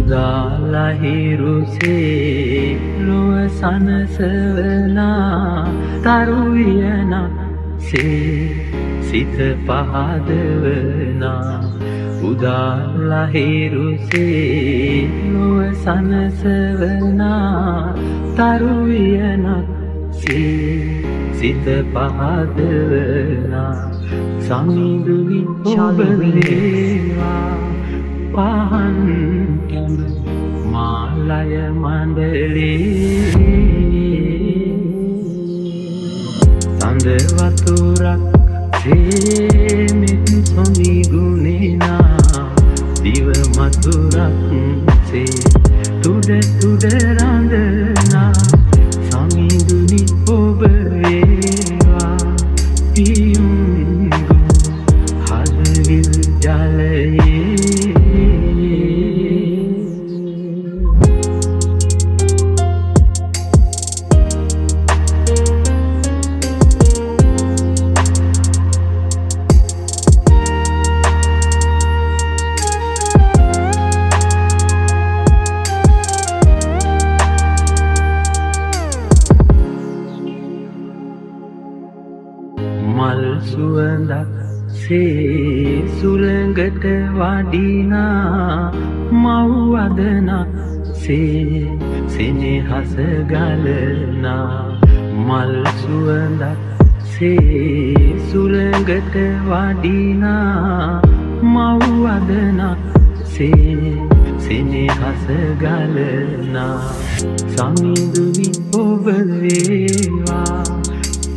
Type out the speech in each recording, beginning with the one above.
උදාලහිරුසේ ලොව සනසවනා තරුවියනක් සේ සිත පහදවනා උදාලහිරුසේ ලොව සනසවනා තරුවියනක් සේ සිත පහදවනා සමිඳුනි ඔබ වේවා පහන් මාලය මණ්ඩලේ සඳ වතුරක් සේමෙත් සොඳි ගුණේනා දිව මතුරක් සේ තුඩ තුඩ රඳනා සමිඳුනි ඔබ වේවා පියුම් හදවිල් ජලයේ මල් සුවඳක් සේ සුළඟට වඩිනා මව් වදනක් සේ සෙනෙහස ගලනා මල් සුවඳක් සේ සුළඟට වඩිනා මව් වදනක් සේ සෙනෙහස ගලනා සමිඳුනි ඔබ වේවා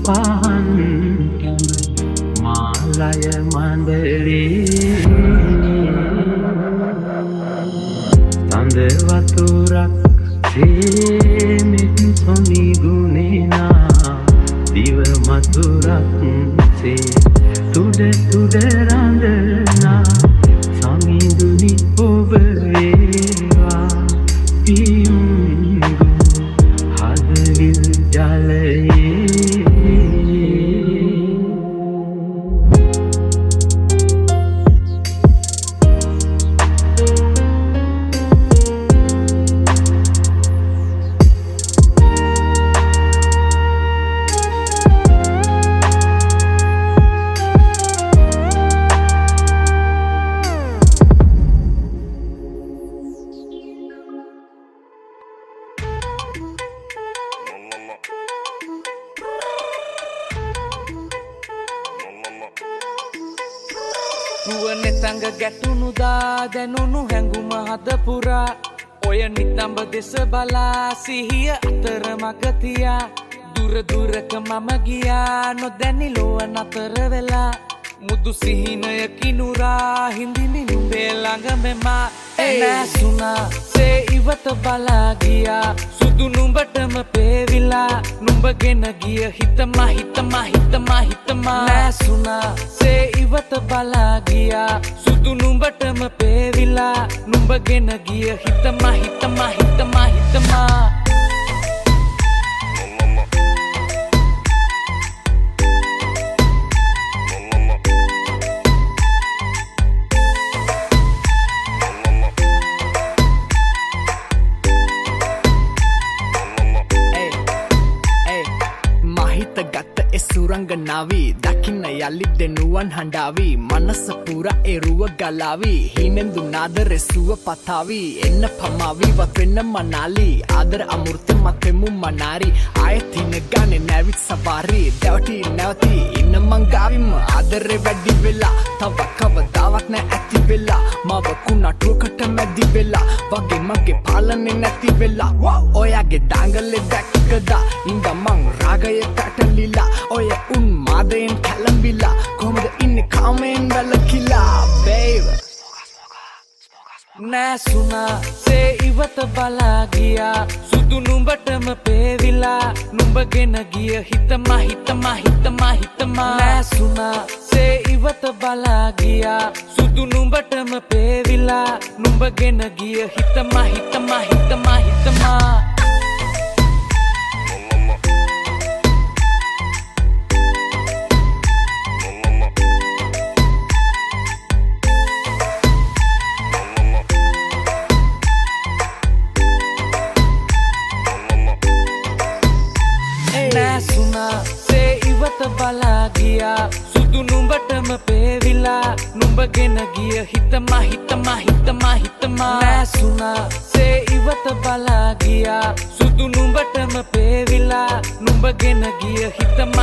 පහන් මාලය මණ්ඩලේ සඳ වතුරක් සේමෙත් සොඳි ගුණේනා දිව මතුරක් සේ තුඩ තුඩ රඳනා සමිඳුනි ඔබ වේවා පියුම් හදවිල් ජලයේ රුවනේ තඟ ගැටුණු දා දැනුණු හැඟුම හද පුරා ඔය නිතඹ දෙස බලා සිහිය අතර මග තියා දුර දුරක මම ගියා නොදැනි ලොව නතර වෙලා මුදු සිහිනය කිනුරා හිඳිමි නුඹේ ළඟ මෙමා නැසුණා සේ ඉවත බලා ගියා සුදු නුඹටම පේවිලා නුඹගෙන ගිය හිතමා හිතමා හිතමා හිතමා නැසුණා සේ ඉවත බලා ගියා සුදු නුඹටම පේවිලා නුඹගෙන ගිය හිතමා හිතමා හිතමා හිතමා සුරංගනාවී දකින්න යල්ලි දෙනුවන් හඬාවී මනස පුර එරුව ගලාවී හිනෙන්දු නාද රෙසුව පතාවී එන්න පමාවී වත්වෙන්න මනාලී ආදර අමුෘත මතෙමු මනාරි ආයතින ගානෙ නැවිත් සවාරී දැවටි නැවති ඉන්න මංගාවිම ආදරෙ වැඩි වෙලා තව කවදාවත් නෑ ඇති වෙලා මව කුණටුවකට මැදි වෙලා වගේ මගේ පාලනේ නැති වෙලා ඔයාගේ දාංගලෙ දැක්කදා ඉඳ මං රාගය කැටලිලා ඔය උන් මාදයෙන් කැලම්බිලා කොහමද ඉන්නේ කාමෙන් වැළකිලා babe නැසුණා සේ ඉවත බලා ගියා සුදු නුඹටම පේවිලා නුඹගෙන ගිය හිතමා හිතමා හිතමා හිතමා නැසුණා සේ ඉවත බලා ගියා සුදු නුඹටම පේවිලා නුඹගෙන ගිය හිතමා හිතමා හිතමා හිතමා පේවිලා නුඹගෙන ගිය හිතම නැසුනා සේ ඉවත බලා ගියා සුදු නුඹටම පේවිලා නුඹගෙන ගිය හිතම